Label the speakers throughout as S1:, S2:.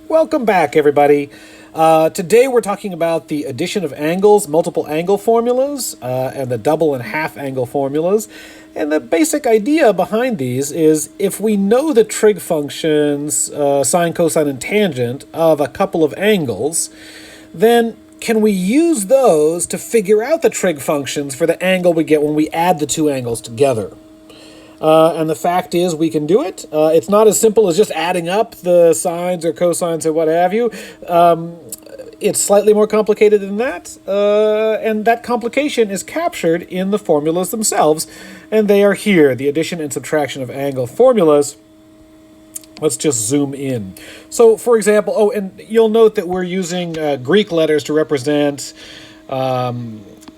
S1: Welcome back, everybody. Today we're talking about the addition of angles, multiple angle formulas, and the double and half angle formulas. And the basic idea behind these is if we know the trig functions, sine, cosine, and tangent of a couple of angles, then can we use those to figure out the trig functions for the angle we get when we add the two angles together? And the fact is we can do it. It's not as simple as just adding up the sines or cosines or what have you. It's slightly more complicated than that, and that complication is captured in the formulas themselves, and they are here, the addition and subtraction of angle formulas. Let's just zoom in. So, for example, and you'll note that we're using Greek letters to represent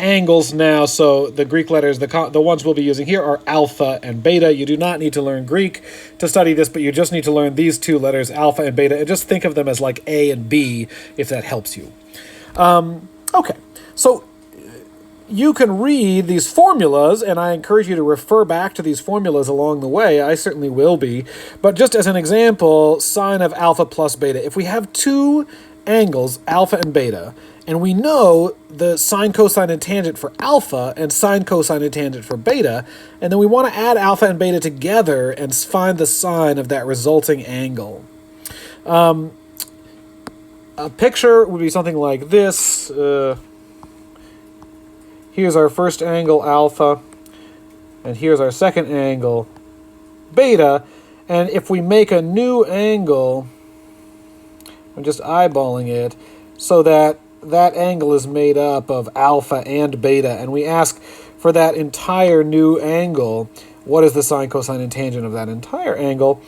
S1: angles now. So the Greek letters, the ones we'll be using here are alpha and beta. You do not need to learn Greek to study this, but you just need to learn these two letters, alpha and beta, and just think of them as like A and B, if that helps you. Okay, so you can read these formulas, and I encourage you to refer back to these formulas along the way. I certainly will be. But just as an example, sine of alpha plus beta. If we have two angles, alpha and beta, and we know the sine, cosine, and tangent for alpha and sine, cosine, and tangent for beta, and then we want to add alpha and beta together and find the sine of that resulting angle. A picture would be something like this. Here's our first angle, alpha, and here's our second angle, beta. And if we make a new angle, I'm just eyeballing it, so that angle is made up of alpha and beta, and we ask for that entire new angle, what is the sine, cosine, and tangent of that entire angle?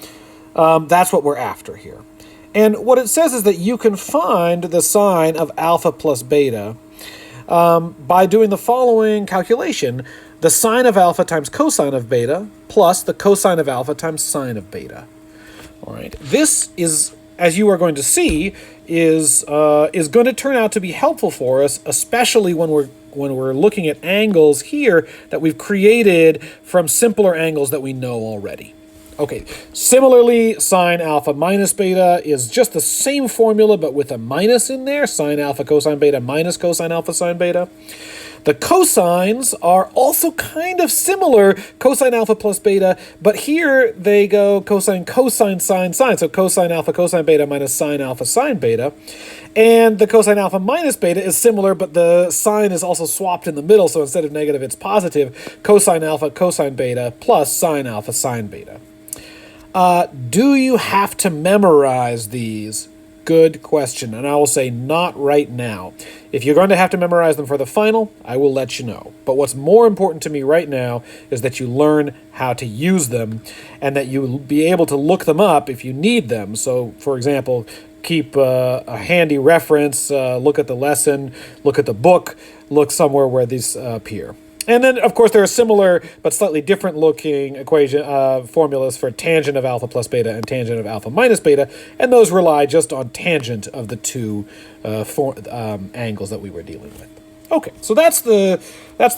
S1: That's what we're after here. And what it says is that you can find the sine of alpha plus beta by doing the following calculation: the sine of alpha times cosine of beta plus the cosine of alpha times sine of beta. All right, this is, as you are going to see, is going to turn out to be helpful for us, especially when we're looking at angles here that we've created from simpler angles that we know already. Okay, similarly, sine alpha minus beta is just the same formula, but with a minus in there, sine alpha cosine beta minus cosine alpha sine beta. The cosines are also kind of similar, cosine alpha plus beta, but here they go cosine, cosine, sine, sine. So cosine alpha, cosine beta minus sine alpha, sine beta. And the cosine alpha minus beta is similar, but the sine is also swapped in the middle, so instead of negative, it's positive. Cosine alpha, cosine beta plus sine alpha, sine beta. Do you have to memorize these? Good question, and I will say not right now. If you're going to have to memorize them for the final, I will let you know. But what's more important to me right now is that you learn how to use them and that you will be able to look them up if you need them. So, for example, keep a handy reference, look at the lesson, look at the book, look somewhere where these appear. And then, of course, there are similar but slightly different looking formulas for tangent of alpha plus beta and tangent of alpha minus beta, and those rely just on tangent of the two angles that we were dealing with. Okay, so that's the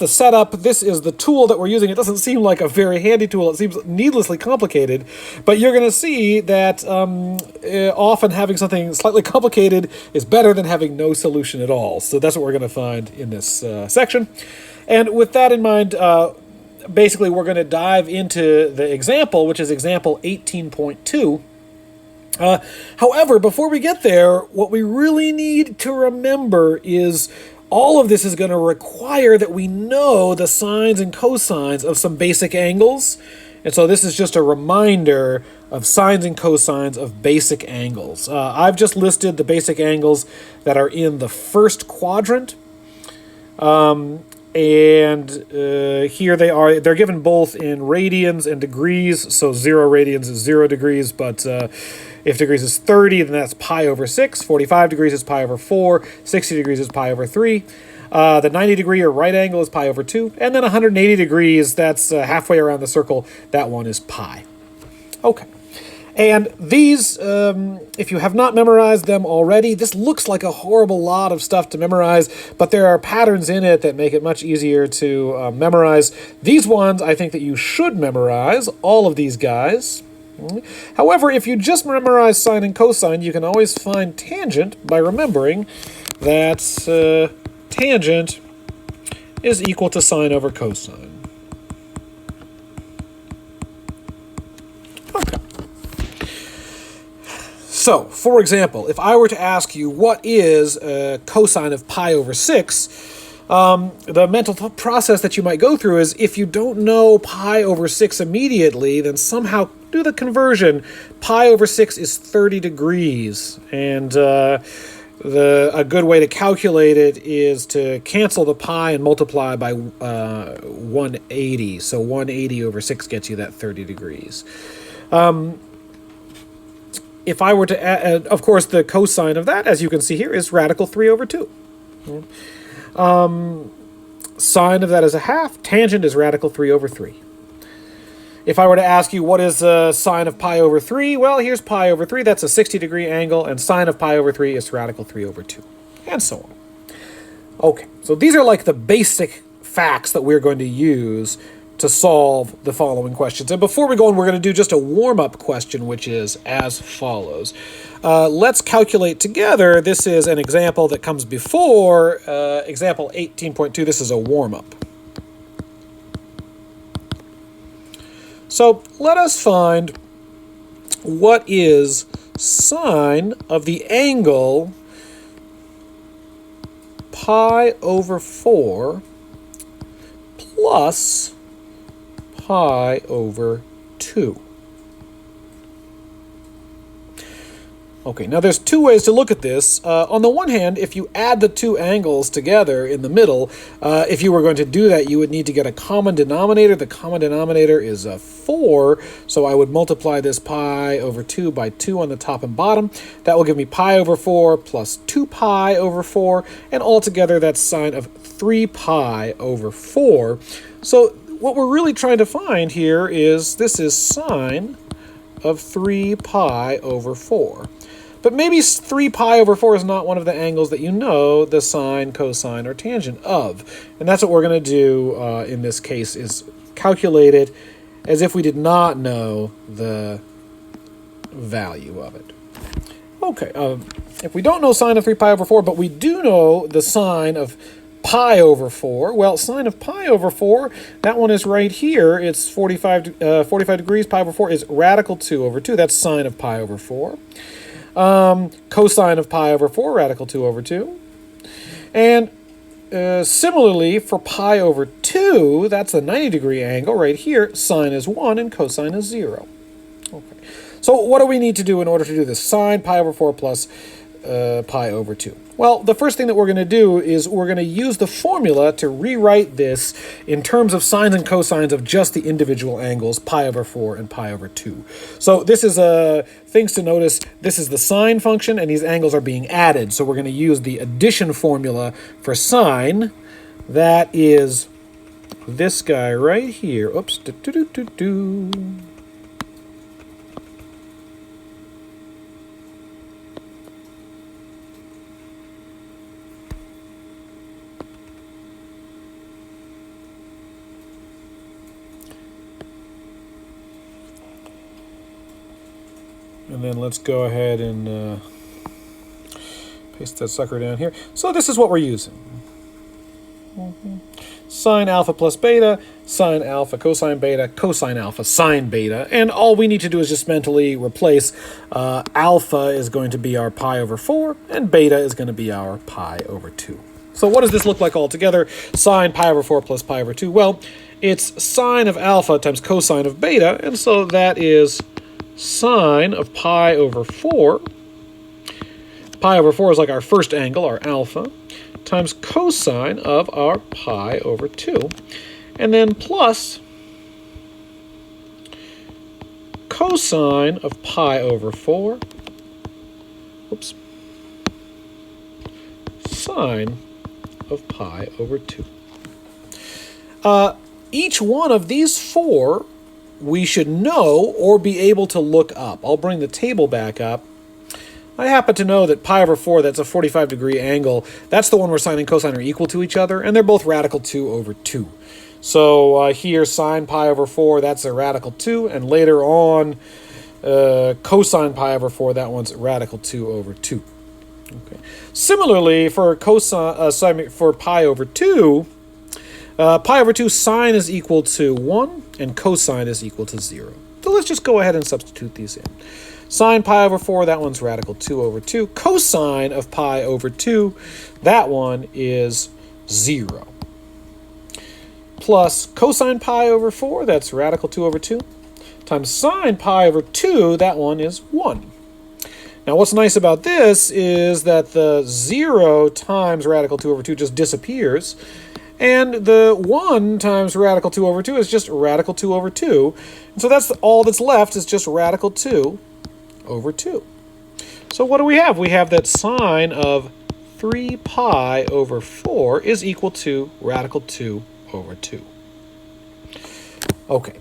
S1: setup. This is the tool that we're using. It doesn't seem like a very handy tool. It seems needlessly complicated, but you're going to see that often having something slightly complicated is better than having no solution at all. So that's what we're going to find in this section. And with that in mind, basically we're going to dive into the example, which is example 18.2. However, before we get there, what we really need to remember is all of this is going to require that we know the sines and cosines of some basic angles. And so this is just a reminder of sines and cosines of basic angles. I've just listed the basic angles that are in the first quadrant. And here they are. They're given both in radians and degrees. So 0 radians is 0 degrees, but if degrees is 30, then that's pi over 6. 45 degrees is pi over 4. 60 degrees is pi over 3. The 90 degree or right angle is pi over 2. And then 180 degrees, that's halfway around the circle. That one is pi. Okay. And these, if you have not memorized them already, this looks like a horrible lot of stuff to memorize, but there are patterns in it that make it much easier to memorize. These ones I think that you should memorize, all of these guys. However, if you just memorize sine and cosine, you can always find tangent by remembering that tangent is equal to sine over cosine. Okay. So, for example, if I were to ask you what is cosine of pi over 6, the mental process that you might go through is if you don't know pi over 6 immediately, then somehow do the conversion. Pi over 6 is 30 degrees, and a good way to calculate it is to cancel the pi and multiply by 180. So 180 over 6 gets you that 30 degrees. If I were to add, of course, the cosine of that, as you can see here, is radical 3 over 2. Sine of that is a half. Tangent is radical 3 over 3. If I were to ask you what is sine of pi over 3, well, here's pi over 3. That's a 60-degree angle, and sine of pi over 3 is radical 3 over 2, and so on. Okay, so these are like the basic facts that we're going to use to solve the following questions. And before we go on, we're going to do just a warm-up question, which is as follows. Let's calculate together. This is an example that comes before example 18.2. This is a warm-up. So let us find what is sine of the angle pi over 4 plus pi over 2. Okay, now there's two ways to look at this. On the one hand, if you add the two angles together in the middle, if you were going to do that, you would need to get a common denominator. The common denominator is 4, so I would multiply this pi over 2 by 2 on the top and bottom. That will give me pi over 4 plus 2 pi over 4, and altogether that's sine of 3 pi over 4. So what we're really trying to find here is this is sine of 3 pi over 4. But maybe 3 pi over 4 is not one of the angles that you know the sine, cosine, or tangent of. And that's what we're going to do in this case, is calculate it as if we did not know the value of it. Okay, if we don't know sine of 3 pi over 4, but we do know the sine of pi over 4, well, sine of pi over 4, that one is right here. It's 45 degrees. Pi over 4 is radical 2 over 2. That's sine of pi over 4. Cosine of pi over 4, radical 2 over 2. And similarly, for pi over 2, that's a 90-degree angle right here. Sine is 1 and cosine is 0. Okay. So what do we need to do in order to do this? Sine pi over 4 plus pi over 2. Well, the first thing that we're going to do is we're going to use the formula to rewrite this in terms of sines and cosines of just the individual angles, pi over 4 and pi over 2. So this is things to notice. This is the sine function, and these angles are being added. So we're going to use the addition formula for sine. That is this guy right here. Oops. And then let's go ahead and paste that sucker down here. So this is what we're using. Sine alpha plus beta, sine alpha, cosine beta, cosine alpha, sine beta. And all we need to do is just mentally replace alpha is going to be our pi over 4, and beta is going to be our pi over 2. So what does this look like altogether? Sine pi over 4 plus pi over 2. Well, it's sine of alpha times cosine of beta, and so that is sine of pi over 4. Pi over 4 is like our first angle, our alpha, times cosine of our pi over 2. And then plus cosine of pi over 4. Oops. Sine of pi over 2. Each one of these four we should know or be able to look up. I'll bring the table back up. I happen to know that pi over 4, that's a 45-degree angle. That's the one where sine and cosine are equal to each other, and they're both radical 2 over 2. So here, sine pi over 4, that's a radical 2, and later on cosine pi over 4, that one's radical 2 over 2. Okay. Similarly, for for pi over 2, pi over 2 sine is equal to 1, and cosine is equal to 0. So let's just go ahead and substitute these in. Sine pi over 4, that one's radical 2 over 2. Cosine of pi over 2, that one is 0. Plus cosine pi over 4, that's radical 2 over 2, times sine pi over 2, that one is 1. Now what's nice about this is that the 0 times radical 2 over 2 just disappears, and the 1 times radical 2 over 2 is just radical 2 over 2. And so that's all that's left is just radical 2 over 2. So what do we have? We have that sine of 3 pi over 4 is equal to radical 2 over 2. Okay.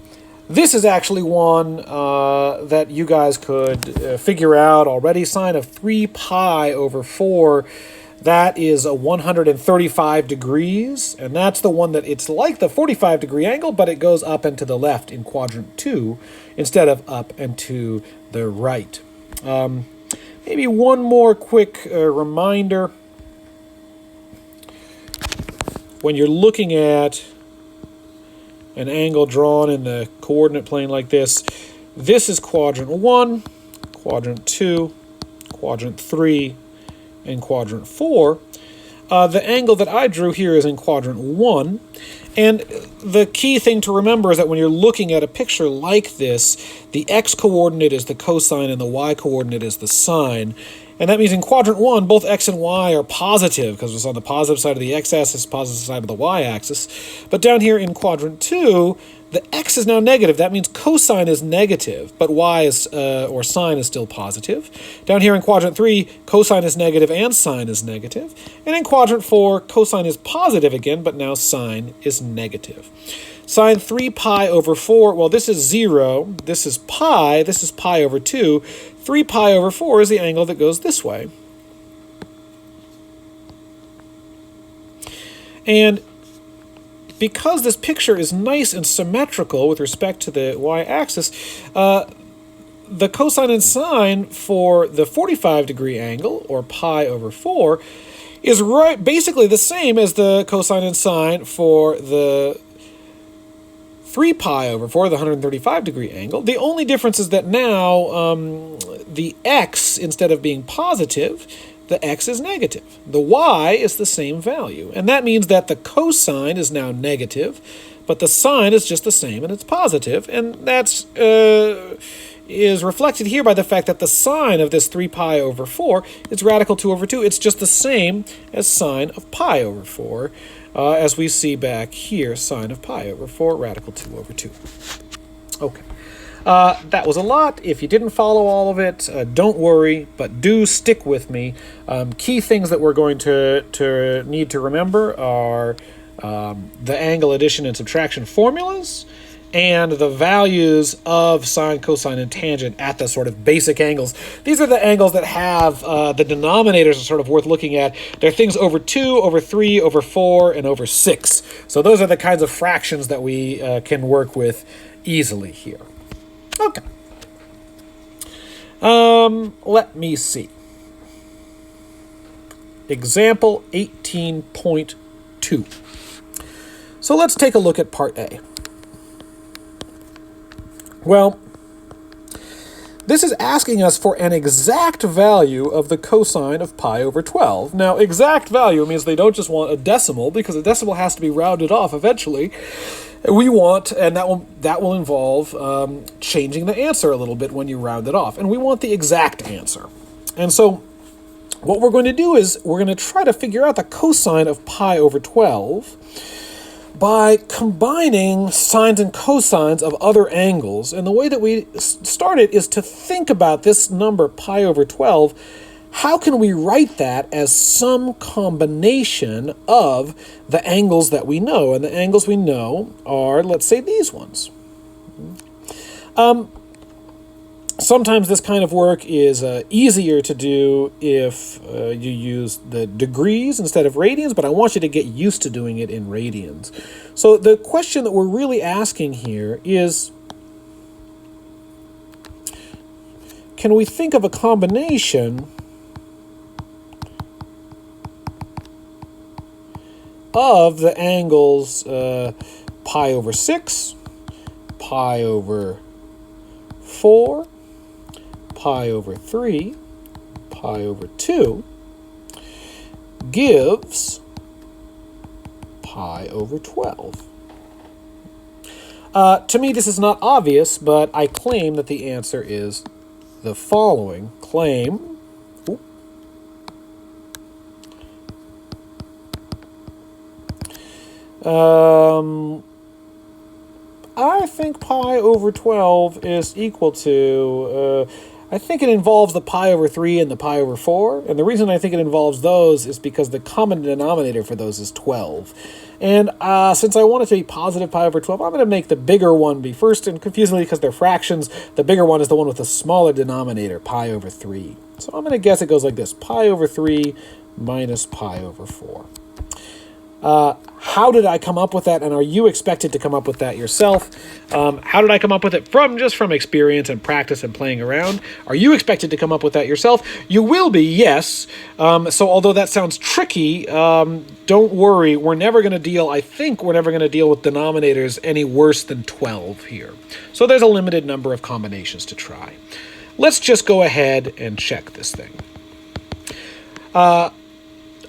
S1: This is actually one that you guys could figure out already. Sine of 3 pi over 4, that is a 135 degrees, and that's the one that it's like the 45-degree angle, but it goes up and to the left in quadrant 2 instead of up and to the right. Maybe one more quick reminder. When you're looking at an angle drawn in the coordinate plane like this is quadrant 1, quadrant 2, quadrant 3, and quadrant 4. The angle that I drew here is in quadrant 1. And the key thing to remember is that when you're looking at a picture like this, the x-coordinate is the cosine and the y-coordinate is the sine. And that means in quadrant 1, both x and y are positive, because it's on the positive side of the x-axis, positive side of the y-axis. But down here in quadrant 2, the x is now negative. That means cosine is negative, but y is, or sine is still positive. Down here in quadrant 3, cosine is negative and sine is negative. And in quadrant 4, cosine is positive again, but now sine is negative. Sine 3 pi over 4, well, this is 0, this is pi over 2. 3 pi over 4 is the angle that goes this way. And because this picture is nice and symmetrical with respect to the y-axis, the cosine and sine for the 45-degree angle, or pi over 4, is basically the same as the cosine and sine for the 3 pi over 4, the 135-degree angle. The only difference is that now the x, instead of being positive, the x is negative. The y is the same value. And that means that the cosine is now negative, but the sine is just the same and it's positive. And that's is reflected here by the fact that the sine of this 3 pi over 4 is radical 2 over 2. It's just the same as sine of pi over 4. As we see back here, sine of pi over 4, radical 2 over 2. Okay. That was a lot. If you didn't follow all of it, don't worry, but do stick with me. Key things that we're going to need to remember are the angle addition and subtraction formulas, and the values of sine, cosine, and tangent at the sort of basic angles. These are the angles that have the denominators are sort of worth looking at. They're things over 2, over 3, over 4, and over 6. So those are the kinds of fractions that we can work with easily here. Okay. Let me see. Example 18.2. So let's take a look at part A. Well, this is asking us for an exact value of the cosine of pi over 12. Now, exact value means they don't just want a decimal, because a decimal has to be rounded off eventually. We want, and that will involve changing the answer a little bit when you round it off. And we want the exact answer. And so what we're going to do is we're going to try to figure out the cosine of pi over 12 by combining sines and cosines of other angles. And the way that we start it is to think about this number, pi over 12. How can we write that as some combination of the angles that we know? And the angles we know are, let's say, these ones. Sometimes this kind of work is easier to do if you use the degrees instead of radians, but I want you to get used to doing it in radians. So the question that we're really asking here is, can we think of a combination of the angles pi over 6, pi over 4, pi over 3, pi over 2 gives pi over 12. To me, this is not obvious, but I claim that the answer is the following. Claim I think pi over 12 is equal to, I think it involves the pi over 3 and the pi over 4. And the reason I think it involves those is because the common denominator for those is 12. And since I want it to be positive pi over 12, I'm going to make the bigger one be first. And confusingly, because they're fractions, the bigger one is the one with the smaller denominator, pi over 3. So I'm going to guess it goes like this: pi over 3 minus pi over 4. How did I come up with that, and are you expected to come up with that yourself? How did I come up with it? From experience and practice and playing around. Are you expected to come up with that yourself? You will be, yes. So although that sounds tricky, don't worry. I think we're never going to deal with denominators any worse than 12 here. So there's a limited number of combinations to try. Let's just go ahead and check this thing.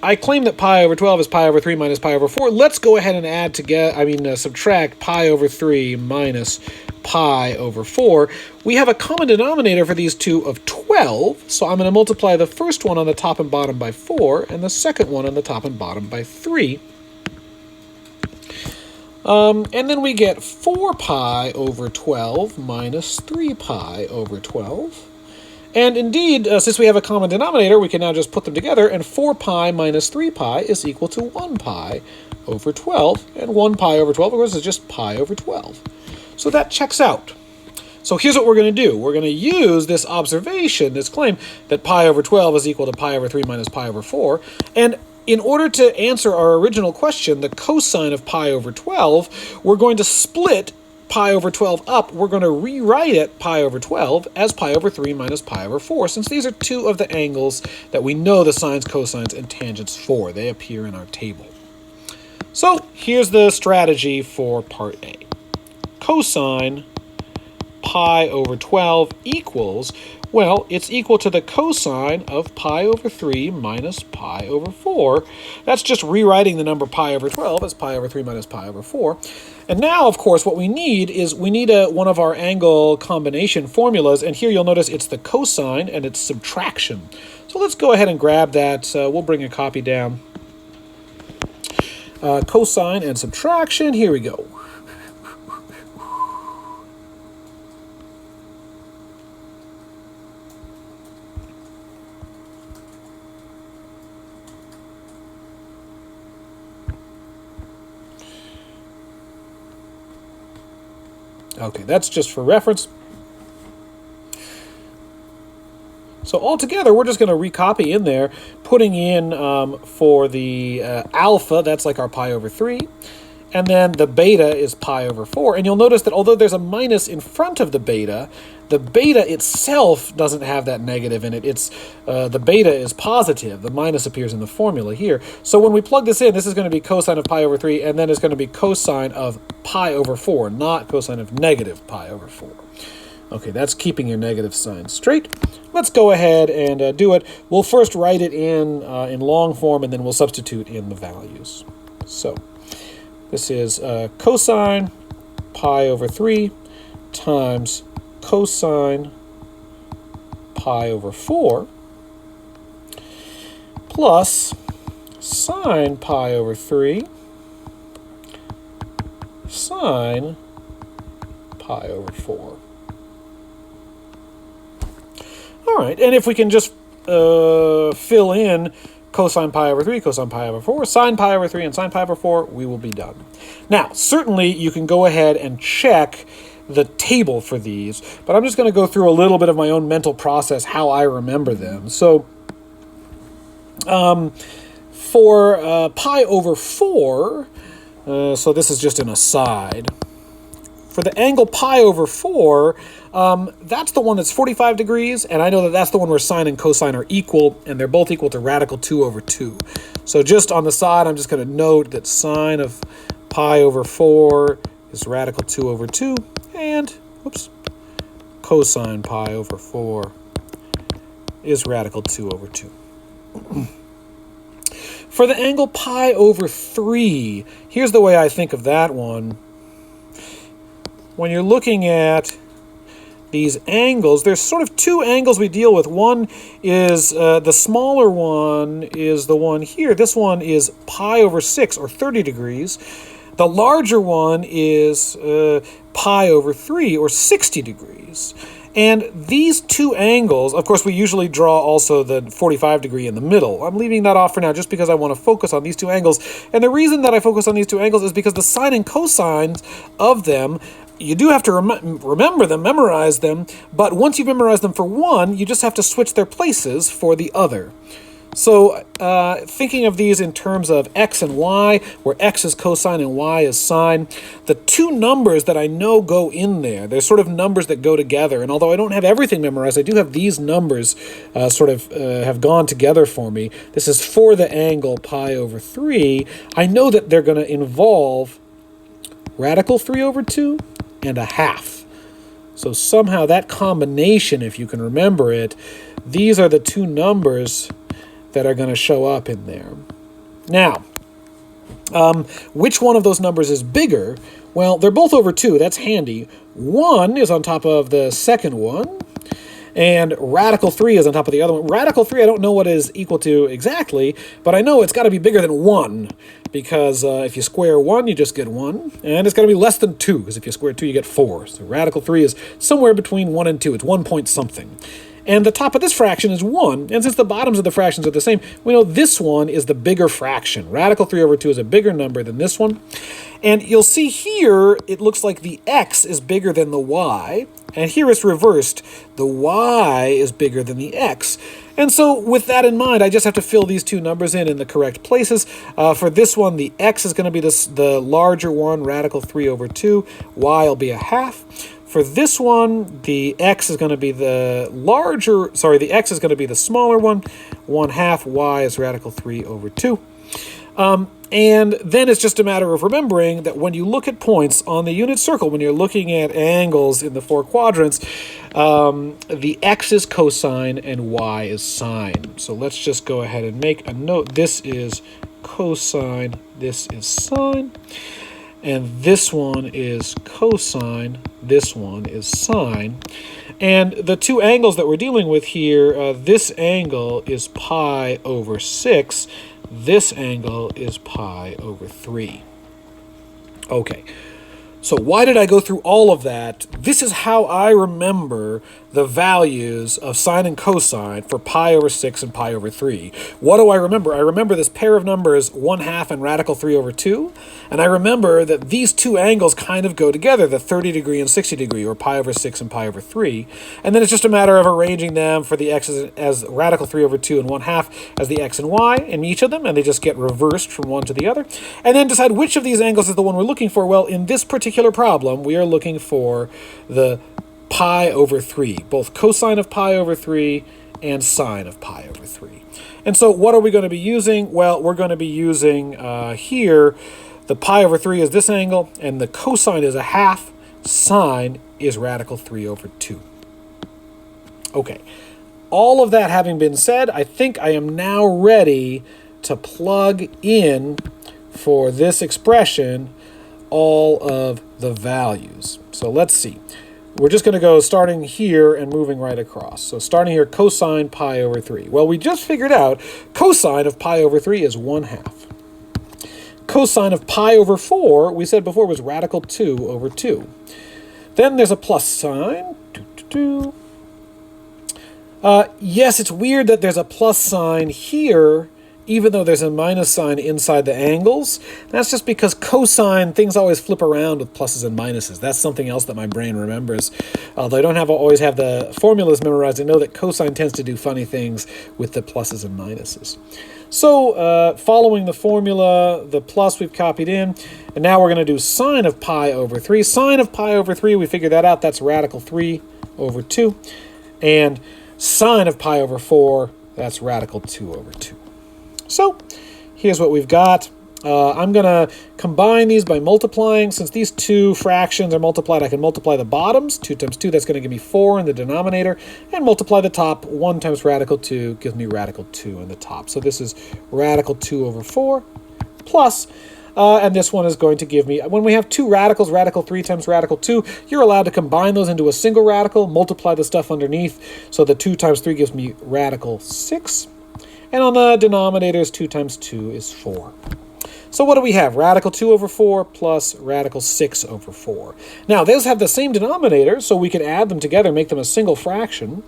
S1: I claim that pi over 12 is pi over 3 minus pi over 4. Let's go ahead and subtract pi over 3 minus pi over 4. We have a common denominator for these two of 12, so I'm going to multiply the first one on the top and bottom by 4, and the second one on the top and bottom by 3. And then we get 4 pi over 12 minus 3 pi over 12. And indeed, since we have a common denominator, we can now just put them together, and 4 pi minus 3 pi is equal to 1 pi over 12, and 1 pi over 12, of course, is just pi over 12. So that checks out. So here's what we're going to do. We're going to use this observation, this claim, that pi over 12 is equal to pi over 3 minus pi over 4, and in order to answer our original question, the cosine of pi over 12, we're going to split pi over 12 up. We're going to rewrite it pi over 12 as pi over 3 minus pi over 4, since these are two of the angles that we know the sines, cosines, and tangents for. They appear in our table. So here's the strategy for part A. Cosine pi over 12 equals, well, it's equal to the cosine of pi over 3 minus pi over 4. That's just rewriting the number pi over 12 as pi over 3 minus pi over 4. And now, of course, what we need is one of our angle combination formulas, and here you'll notice it's the cosine and it's subtraction. So let's go ahead and grab that. We'll bring a copy down. Cosine and subtraction, here we go. Okay, that's just for reference. So altogether, we're just going to recopy in there, putting in for the alpha, that's like our pi over 3, and then the beta is pi over 4. And you'll notice that although there's a minus in front of the beta itself doesn't have that negative in it. The beta is positive. The minus appears in the formula here. So when we plug this in, this is going to be cosine of pi over 3, and then it's going to be cosine of pi over 4, not cosine of negative pi over 4. Okay, that's keeping your negative sign straight. Let's go ahead and do it. We'll first write it in long form, and then we'll substitute in the values. So this is cosine pi over 3 times cosine pi over 4 plus sine pi over 3 sine pi over 4. All right, and if we can just fill in cosine pi over 3, cosine pi over 4, sine pi over 3, and sine pi over 4, we will be done. Now, certainly you can go ahead and check the table for these, but I'm just going to go through a little bit of my own mental process, how I remember them. So for pi over 4, so this is just an aside. For the angle pi over 4, That's the one that's 45 degrees, and I know that that's the one where sine and cosine are equal, and they're both equal to radical 2 over 2. So just on the side, I'm just going to note that sine of pi over 4 is radical 2 over 2, and, whoops, cosine pi over 4 is radical 2 over 2. For the angle pi over 3, here's the way I think of that one. When you're looking at these angles, there's sort of two angles we deal with. One is, the smaller one is the one here. This one is pi over 6, or 30 degrees. The larger one is pi over 3, or 60 degrees. And these two angles, of course, we usually draw also the 45 degree in the middle. I'm leaving that off for now just because I want to focus on these two angles. And the reason that I focus on these two angles is because the sine and cosines of them, you do have to remember them, memorize them, but once you've memorized them for one, you just have to switch their places for the other. So thinking of these in terms of x and y, where x is cosine and y is sine, the two numbers that I know go in there, they're sort of numbers that go together. And although I don't have everything memorized, I do have these numbers have gone together for me. This is for the angle pi over 3. I know that they're going to involve radical 3 over 2 and a half. So somehow that combination, if you can remember it, these are the two numbers that are going to show up in there. Now, which one of those numbers is bigger? Well, they're both over 2. That's handy. 1 is on top of the second one, and radical 3 is on top of the other one. Radical 3, I don't know what it is equal to exactly, but I know it's got to be bigger than 1, because if you square 1, you just get 1, and it's got to be less than 2, because if you square 2, you get 4. So radical 3 is somewhere between 1 and 2. It's 1 point something. And the top of this fraction is 1, and since the bottoms of the fractions are the same, we know this one is the bigger fraction. Radical 3 over 2 is a bigger number than this one. And you'll see here, it looks like the x is bigger than the y, and here it's reversed. The y is bigger than the x. And so with that in mind, I just have to fill these two numbers in the correct places. For this one, the x is going to be the larger one, radical 3 over 2. Y will be a half. For this one, the x is going to be the x is going to be the smaller one, 1/2, y is radical 3 over 2. And then it's just a matter of remembering that when you look at points on the unit circle, when you're looking at angles in the 4 quadrants, the x is cosine and y is sine. So let's just go ahead and make a note. This is cosine, this is sine. And this one is cosine, this one is sine. And the two angles that we're dealing with here, this angle is pi over 6, this angle is pi over 3. Okay, so why did I go through all of that? This is how I remember the values of sine and cosine for pi over 6 and pi over 3. What do I remember? I remember this pair of numbers, 1/2 and radical 3 over 2. And I remember that these two angles kind of go together, the 30 degree and 60 degree, or pi over 6 and pi over 3. And then it's just a matter of arranging them for the x's as radical 3 over 2 and 1/2 as the x and y in each of them, and they just get reversed from one to the other. And then decide which of these angles is the one we're looking for. Well, in this particular problem, we are looking for the pi over 3, both cosine of pi over 3 and sine of pi over 3. And so what are we going to be using? Well, we're going to be using here, the pi over 3 is this angle, and the cosine is a half, sine is radical 3 over 2. Okay, all of that having been said, I think I am now ready to plug in for this expression all of the values. So let's see. We're just going to go starting here and moving right across. So starting here, cosine pi over 3. Well, we just figured out cosine of pi over 3 is 1/2. Cosine of pi over 4, we said before, was radical 2 over 2. Then there's a plus sign. Yes, it's weird that there's a plus sign here, even though there's a minus sign inside the angles. That's just because cosine, things always flip around with pluses and minuses. That's something else that my brain remembers. Although I don't always have the formulas memorized, I know that cosine tends to do funny things with the pluses and minuses. So following the formula, the plus we've copied in, and now we're going to do sine of pi over 3. Sine of pi over 3, we figured that out. That's radical 3 over 2. And sine of pi over 4, that's radical 2 over 2. So here's what we've got. I'm going to combine these by multiplying. Since these two fractions are multiplied, I can multiply the bottoms. 2 times 2, that's going to give me 4 in the denominator. And multiply the top. 1 times radical 2 gives me radical 2 in the top. So this is radical 2 over 4 plus, and this one is going to give me, when we have two radicals, radical 3 times radical 2, you're allowed to combine those into a single radical, multiply the stuff underneath. So the 2 times 3 gives me radical 6. And on the denominators, 2 times 2 is 4. So what do we have? Radical 2 over 4 plus radical 6 over 4. Now, those have the same denominator, so we can add them together, make them a single fraction.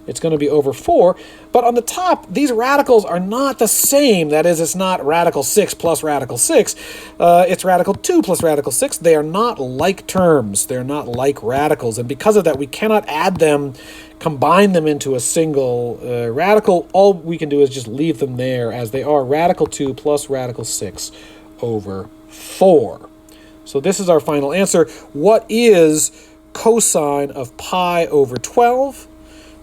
S1: It's going to be over 4. But on the top, these radicals are not the same. That is, it's not radical 6 plus radical 6. It's radical 2 plus radical 6. They are not like terms. They're not like radicals. And because of that, we cannot add them, combine them into a single radical. All we can do is just leave them there as they are, radical 2 plus radical 6 over 4. So this is our final answer. What is cosine of pi over 12?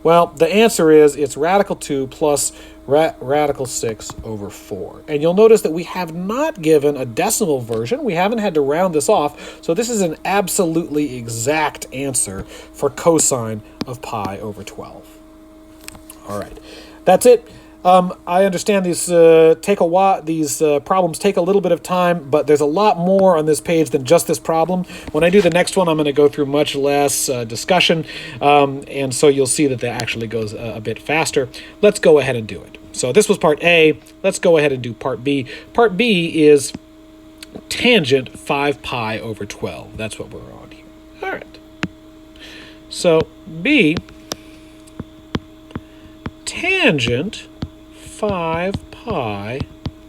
S1: Well, the answer is it's radical 2 plus radical 6 over 4. And you'll notice that we have not given a decimal version. We haven't had to round this off. So this is an absolutely exact answer for cosine of pi over 12. All right, that's it. I understand these take a while. These problems take a little bit of time, but there's a lot more on this page than just this problem. When I do the next one, I'm going to go through much less discussion, and so you'll see that that actually goes a bit faster. Let's go ahead and do it. So this was part A. Let's go ahead and do part B. Part B is tangent 5 pi over 12. That's what we're on here. All right. So B, tangent 5 pi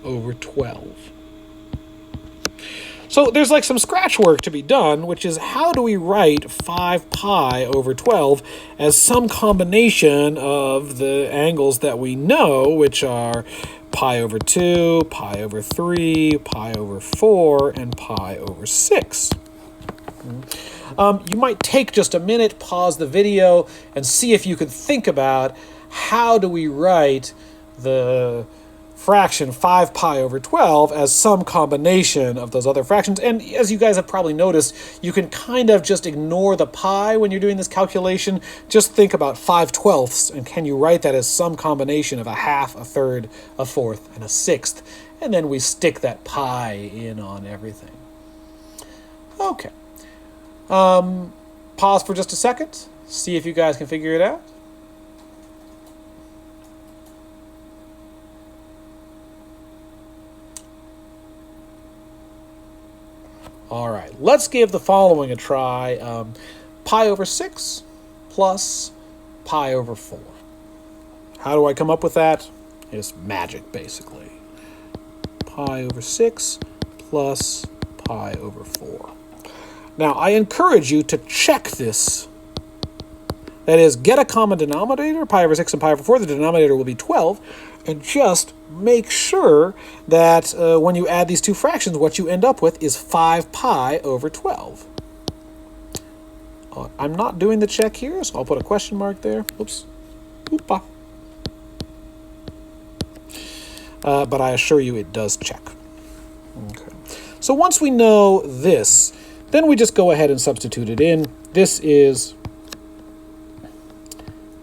S1: over 12. So there's like some scratch work to be done, which is how do we write 5 pi over 12 as some combination of the angles that we know, which are pi over 2, pi over 3, pi over 4, and pi over 6. You might take just a minute, pause the video, and see if you could think about how do we write the fraction 5 pi over 12 as some combination of those other fractions. And as you guys have probably noticed, you can kind of just ignore the pi when you're doing this calculation. Just think about 5/12, and can you write that as some combination of a half, a third, a fourth, and a sixth? And then we stick that pi in on everything. Okay. Pause for just a second. See if you guys can figure it out. All right, let's give the following a try. Pi over 6 plus pi over 4. How do I come up with that? It's magic, basically. Pi over 6 plus pi over 4. Now, I encourage you to check this. That is, get a common denominator, pi over 6 and pi over 4. The denominator will be 12. And just make sure that when you add these two fractions, what you end up with is 5 pi over 12. I'm not doing the check here, so I'll put a question mark there. Oops. Oopa. But I assure you it does check. Okay. So once we know this, then we just go ahead and substitute it in. This is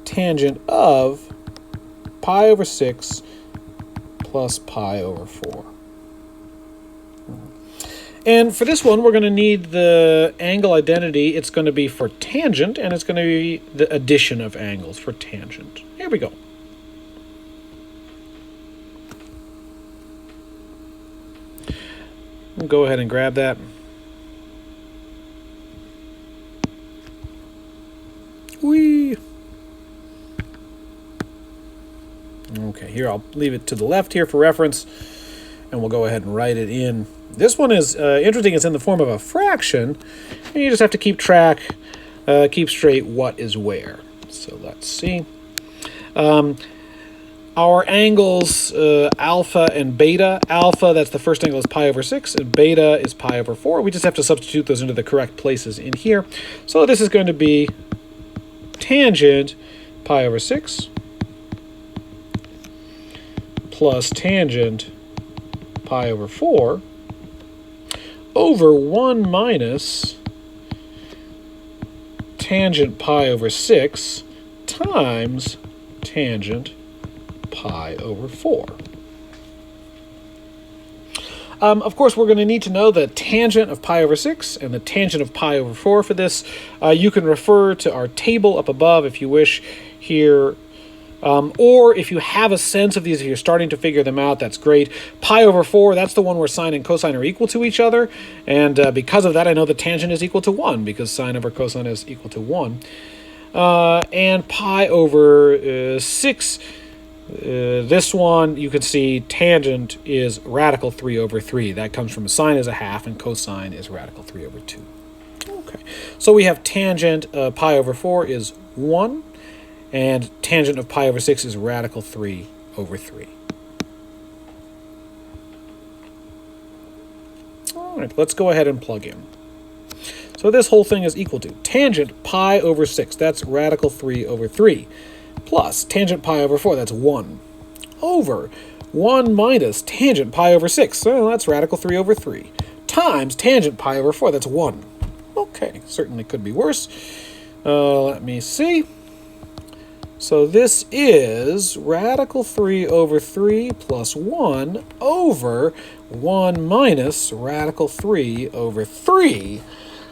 S1: tangent of pi over 6 plus pi over 4. And for this one, we're going to need the angle identity. It's going to be for tangent, and it's going to be the addition of angles for tangent. Here we go. Go ahead and grab that. Whee! Okay, here I'll leave it to the left here for reference, and we'll go ahead and write it in. This one is interesting. It's in the form of a fraction, and you just have to keep track, keep straight what is where. So let's see. Our angles, alpha and beta. Alpha, that's the first angle, is pi over 6, and beta is pi over 4. We just have to substitute those into the correct places in here. So this is going to be tangent pi over 6 plus tangent pi over 4 over 1 minus tangent pi over 6 times tangent pi over 4. Of course, we're going to need to know the tangent of pi over 6 and the tangent of pi over 4 for this. You can refer to our table up above if you wish here. Or if you have a sense of these, if you're starting to figure them out, that's great. Pi over 4, that's the one where sine and cosine are equal to each other. And because of that, I know the tangent is equal to 1, because sine over cosine is equal to 1. And pi over 6, this one, you can see tangent is radical 3 over 3. That comes from sine is a half, and cosine is radical 3 over 2. Okay, so we have tangent pi over 4 is 1. And tangent of pi over 6 is radical 3 over 3. All right, let's go ahead and plug in. So this whole thing is equal to tangent pi over 6, that's radical 3 over 3, plus tangent pi over 4, that's 1, over 1 minus tangent pi over 6, so that's radical 3 over 3, times tangent pi over 4, that's 1. Okay, certainly could be worse. Let me see. So this is radical 3 over 3 plus 1 over 1 minus radical 3 over 3.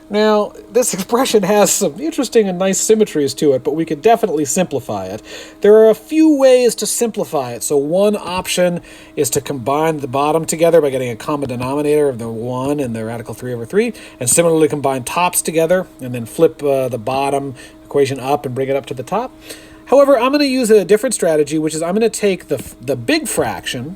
S1: Now, this expression has some interesting and nice symmetries to it, but we could definitely simplify it. There are a few ways to simplify it. So one option is to combine the bottom together by getting a common denominator of the 1 and the radical 3 over 3, and similarly combine tops together and then flip the bottom equation up and bring it up to the top. However, I'm going to use a different strategy, which is I'm going to take the big fraction,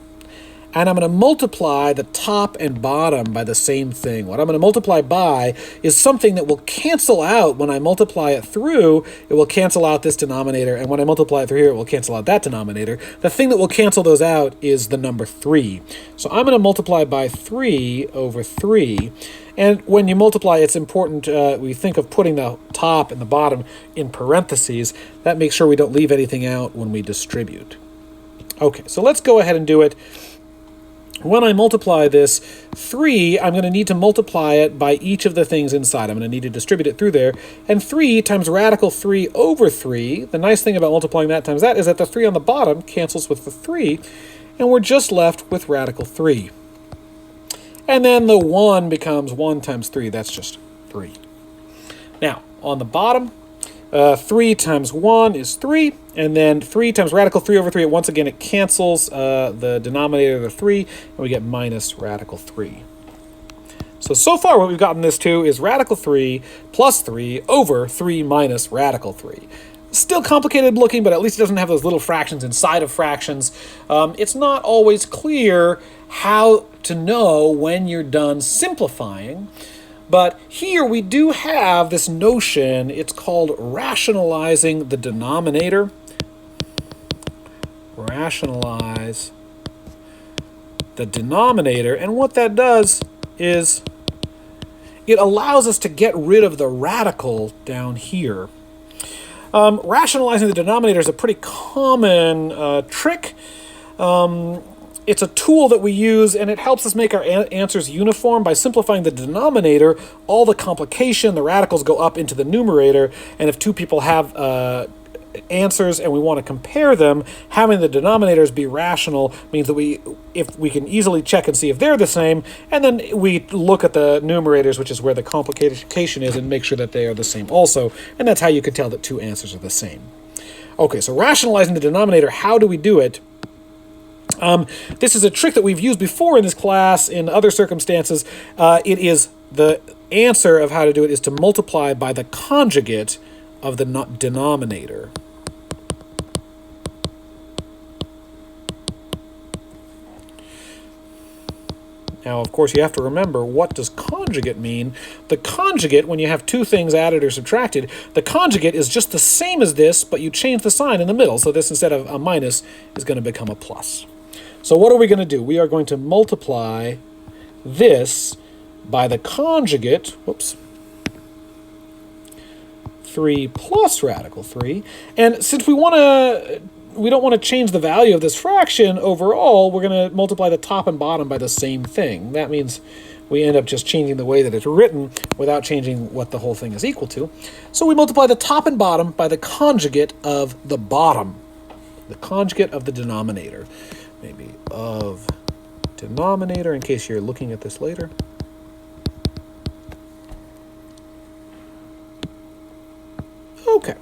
S1: and I'm going to multiply the top and bottom by the same thing. What I'm going to multiply by is something that will cancel out when I multiply it through. It will cancel out this denominator, and when I multiply it through here, it will cancel out that denominator. The thing that will cancel those out is the number 3. So I'm going to multiply by 3 over 3. And when you multiply, it's important we think of putting the top and the bottom in parentheses. That makes sure we don't leave anything out when we distribute. Okay, so let's go ahead and do it. When I multiply this 3, I'm going to need to multiply it by each of the things inside. I'm going to need to distribute it through there. And 3 times radical 3 over 3, the nice thing about multiplying that times that is that the 3 on the bottom cancels with the 3, and we're just left with radical 3. And then the 1 becomes 1 times 3. That's just 3. Now, on the bottom, 3 times 1 is 3. And then 3 times radical 3 over 3. Once again, it cancels the denominator of the 3. And we get minus radical 3. So far what we've gotten this to is radical 3 plus 3 over 3 minus radical 3. Still complicated looking, but at least it doesn't have those little fractions inside of fractions. It's not always clear how to know when you're done simplifying, but here we do have this notion. It's called rationalizing the denominator. Rationalize the denominator, and what that does is it allows us to get rid of the radical down here. Rationalizing the denominator is a pretty common trick. It's a tool that we use, and it helps us make our answers uniform. By simplifying the denominator, all the complication, the radicals go up into the numerator, and if two people have answers and we want to compare them, having the denominators be rational means that if we can easily check and see if they're the same, and then we look at the numerators, which is where the complication is, and make sure that they are the same also, and that's how you can tell that two answers are the same. Okay, so rationalizing the denominator, how do we do it? This is a trick that we've used before in this class in other circumstances. It is the answer of how to do it is to multiply by the conjugate of the denominator. Now, of course, you have to remember, what does conjugate mean? The conjugate, when you have two things added or subtracted, the conjugate is just the same as this, but you change the sign in the middle. So this, instead of a minus, is going to become a plus. So what are we going to do? We are going to multiply this by the conjugate, 3 plus radical 3. And since we don't want to change the value of this fraction overall, we're going to multiply the top and bottom by the same thing. That means we end up just changing the way that it's written without changing what the whole thing is equal to. So we multiply the top and bottom by the conjugate of the bottom, the conjugate of the denominator. Maybe of denominator, in case you're looking at this later. Okay.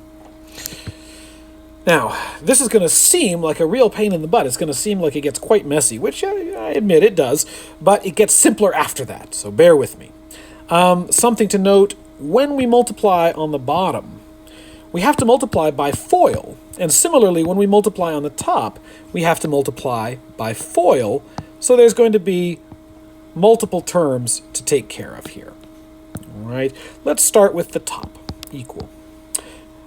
S1: Now, this is going to seem like a real pain in the butt. It's going to seem like it gets quite messy, which I admit it does, but it gets simpler after that, so bear with me. Something to note, when we multiply on the bottom, we have to multiply by FOIL, and similarly, when we multiply on the top, we have to multiply by FOIL, so there's going to be multiple terms to take care of here. All right, let's start with the top, equal.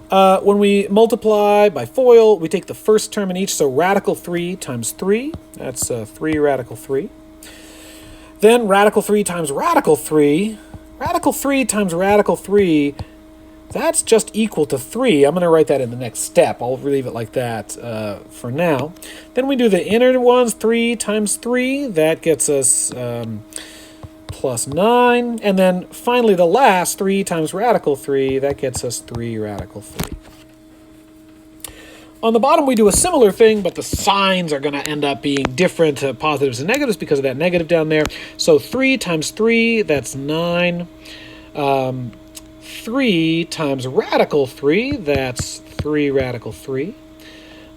S1: When we multiply by FOIL, we take the first term in each, so radical 3 times 3, that's 3 radical 3. Then radical 3 times radical 3, radical 3 times radical 3, that's just equal to 3. I'm going to write that in the next step. I'll leave it like that for now. Then we do the inner ones, 3 times 3, that gets us plus 9, and then finally the last 3 times radical 3, that gets us 3 radical 3. On the bottom we do a similar thing, but the signs are going to end up being different, positives and negatives, because of that negative down there. So 3 times 3, that's 9. 3 times radical 3, that's 3 radical 3.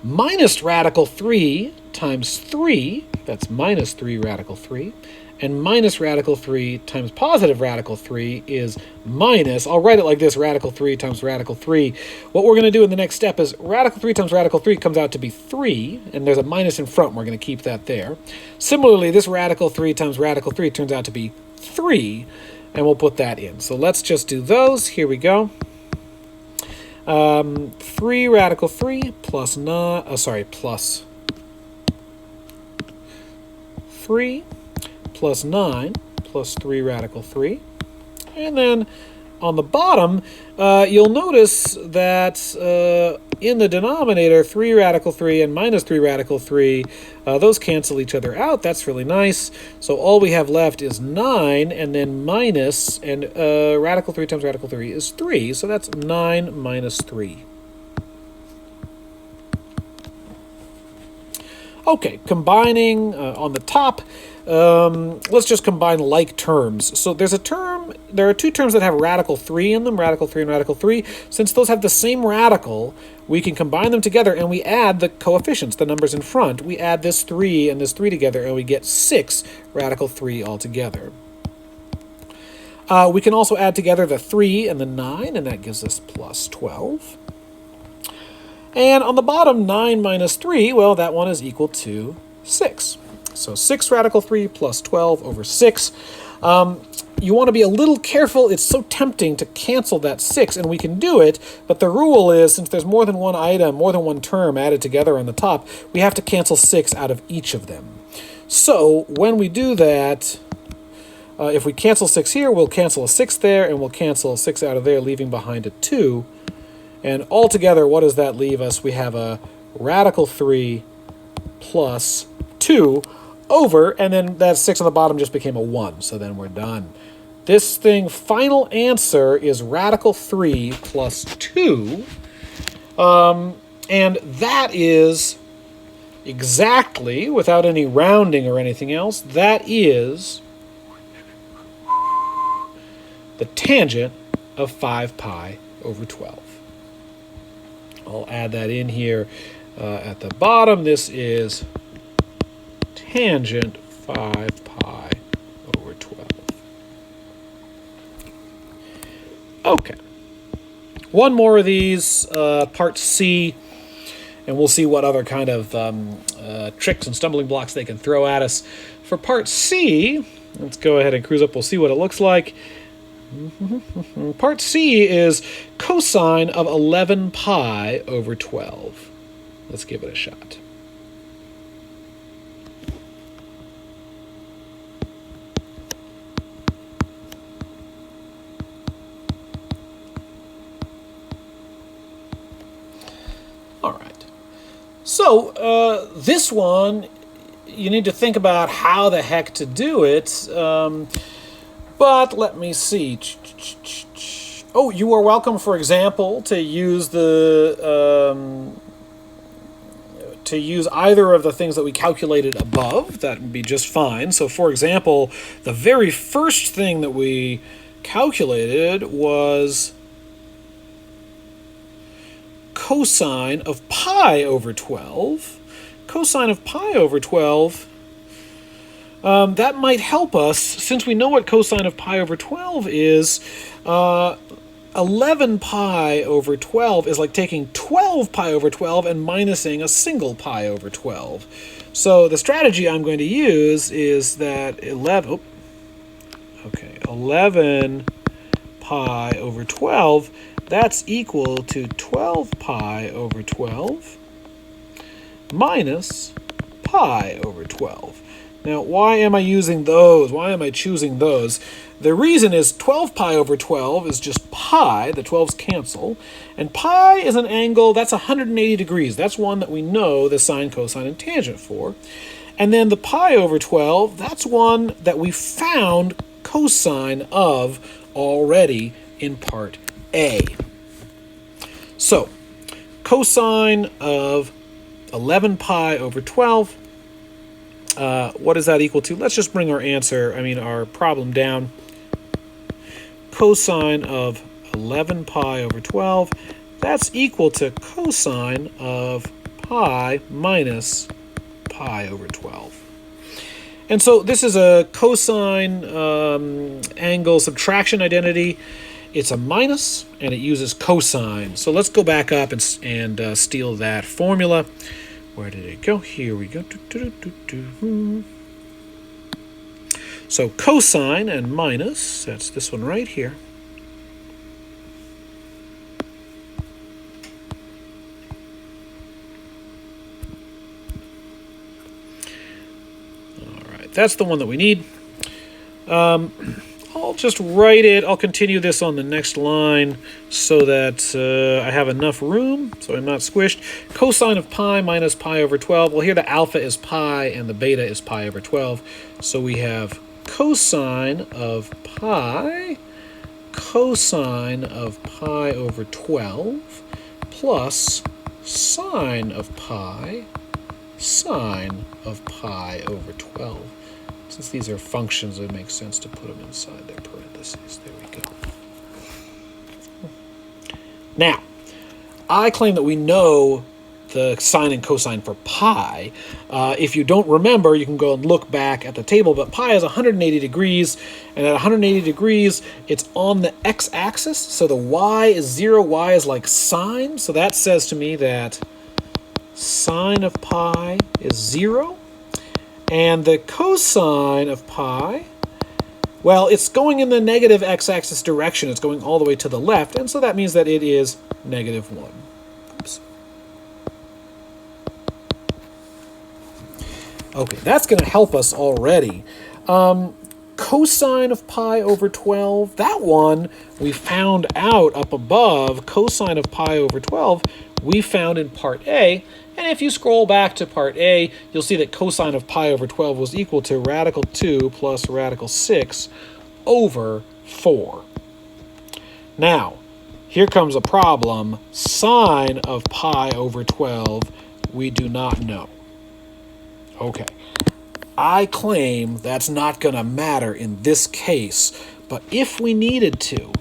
S1: Minus radical 3 times 3, that's minus 3 radical 3. And minus radical 3 times positive radical 3 is minus, I'll write it like this, radical 3 times radical 3. What we're going to do in the next step is radical 3 times radical 3 comes out to be 3, and there's a minus in front, we're going to keep that there. Similarly, this radical 3 times radical 3 turns out to be 3, and we'll put that in. So let's just do those. Here we go. 3 radical 3 plus 3 plus 9 plus 3 radical 3. And then on the bottom, you'll notice that in the denominator, 3 radical 3 and minus 3 radical 3, those cancel each other out. That's really nice. So all we have left is 9, and then minus, and radical 3 times radical 3 is 3. So that's 9 minus 3. Okay, combining on the top, let's just combine like terms. So there are two terms that have radical 3 in them, radical 3 and radical 3. Since those have the same radical, we can combine them together and we add the coefficients, the numbers in front. We add this 3 and this 3 together and we get 6 radical 3 altogether. We can also add together the 3 and the 9, and that gives us plus 12. And on the bottom, 9 minus 3, well, that one is equal to 6. So 6 radical 3 plus 12 over 6. You want to be a little careful. It's so tempting to cancel that 6, and we can do it, but the rule is, since there's more than one item, more than one term added together on the top, we have to cancel 6 out of each of them. So when we do that, if we cancel 6 here, we'll cancel a 6 there, and we'll cancel a 6 out of there, leaving behind a 2. And altogether, what does that leave us? We have a radical 3 plus 2 over, and then that 6 on the bottom just became a 1, so then we're done. This thing, final answer is radical 3 plus 2, and that is exactly, without any rounding or anything else, that is the tangent of 5 pi over 12. I'll add that in here at the bottom. This is tangent 5 pi over 12. Okay. One more of these, part C, and we'll see what other kind of tricks and stumbling blocks they can throw at us. For part C, let's go ahead and cruise up. We'll see what it looks like. Part C is cosine of 11 pi over 12. Let's give it a shot. So this one, you need to think about how the heck to do it. But let me see. Oh, you are welcome, for example, to use either of the things that we calculated above. That would be just fine. So, for example, the very first thing that we calculated was cosine of pi over 12. Cosine of pi over 12, that might help us, since we know what cosine of pi over 12 is. 11 pi over 12 is like taking 12 pi over 12 and minusing a single pi over 12. So the strategy I'm going to use is that 11 pi over 12, that's equal to 12 pi over 12 minus pi over 12. Now, why am I using those? Why am I choosing those? The reason is 12 pi over 12 is just pi. The 12s cancel. And pi is an angle that's 180 degrees. That's one that we know the sine, cosine, and tangent for. And then the pi over 12, that's one that we found cosine of already in part A. So, cosine of 11 pi over 12, what is that equal to? Let's just bring our problem down. Cosine of 11 pi over 12, that's equal to cosine of pi minus pi over 12. And so this is a cosine angle subtraction identity. It's a minus, and it uses cosine. So let's go back up and steal that formula. Where did it go? Here we go. So cosine and minus, that's this one right here. All right, that's the one that we need. I'll just write it. I'll continue this on the next line so that I have enough room, so I'm not squished. Cosine of pi minus pi over 12. Well, here the alpha is pi and the beta is pi over 12. So we have cosine of pi over 12 plus sine of pi over 12. Since these are functions, it makes sense to put them inside their parentheses. There we go. Now, I claim that we know the sine and cosine for pi. If you don't remember, you can go and look back at the table, but pi is 180 degrees, and at 180 degrees, it's on the x-axis, so the y is 0, y is like sine, so that says to me that sine of pi is 0. And the cosine of pi, well, it's going in the negative x-axis direction. It's going all the way to the left, and so that means that it is negative 1. Oops. Okay, that's going to help us already. Cosine of pi over 12, that one we found out up above. Cosine of pi over 12 we found in part A. And if you scroll back to part A, you'll see that cosine of pi over 12 was equal to radical 2 plus radical 6 over 4. Now, here comes a problem. Sine of pi over 12, we do not know. Okay. I claim that's not going to matter in this case, but if we needed to,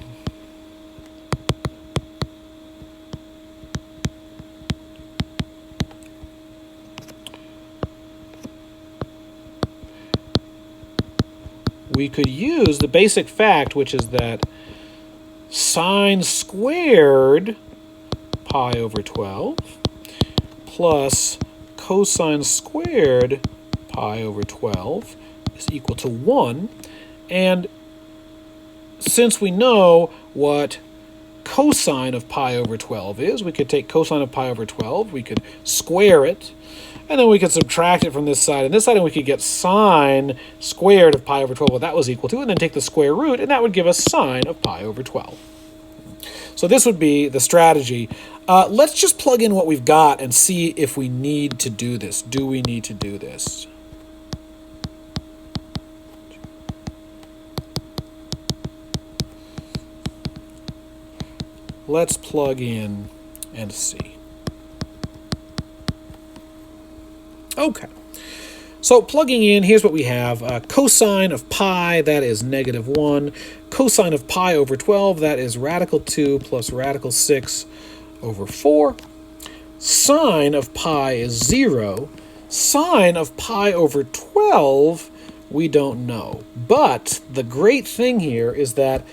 S1: we could use the basic fact, which is that sine squared pi over 12 plus cosine squared pi over 12 is equal to 1. And since we know what cosine of pi over 12 is, we could take cosine of pi over 12, we could square it, and then we could subtract it from this side and this side, and we could get sine squared of pi over 12, what that was equal to, and then take the square root, and that would give us sine of pi over 12. So this would be the strategy. Let's just plug in what we've got and see if we need to do this. Do we need to do this? Let's plug in and see. Okay. So plugging in, here's what we have. Cosine of pi, that is -1. Cosine of pi over 12, that is radical 2 plus radical 6 over 4. Sine of pi is 0. Sine of pi over 12, we don't know. But the great thing here is that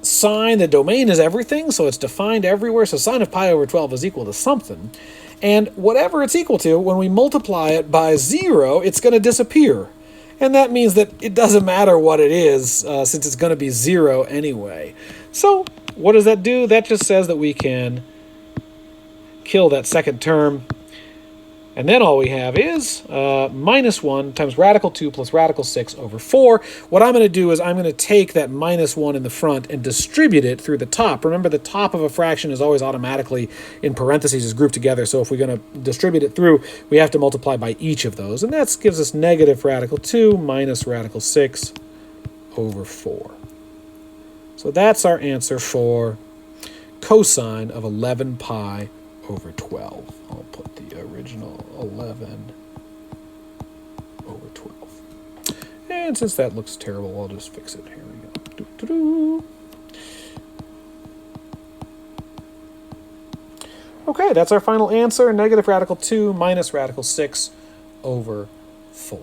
S1: sine, the domain is everything, so it's defined everywhere. So sine of pi over 12 is equal to something. And whatever it's equal to, when we multiply it by 0, it's going to disappear. And that means that it doesn't matter what it is, since it's going to be 0 anyway. So what does that do? That just says that we can kill that second term. And then all we have is -1 times radical 2 plus radical 6 over 4. What I'm going to do is I'm going to take that -1 in the front and distribute it through the top. Remember, the top of a fraction is always automatically in parentheses is grouped together. So if we're going to distribute it through, we have to multiply by each of those. And that gives us negative radical 2 minus radical 6 over 4. So that's our answer for cosine of 11 pi over 12. I'll put the original 11 over 12. And since that looks terrible, I'll just fix it. Here we go. Doo-doo-doo. Okay, that's our final answer. Negative radical 2 minus radical 6 over 4.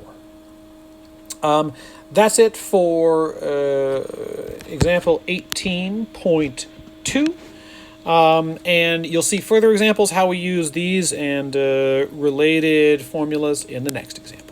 S1: That's it for example 18.2. And you'll see further examples how we use these and related formulas in the next example.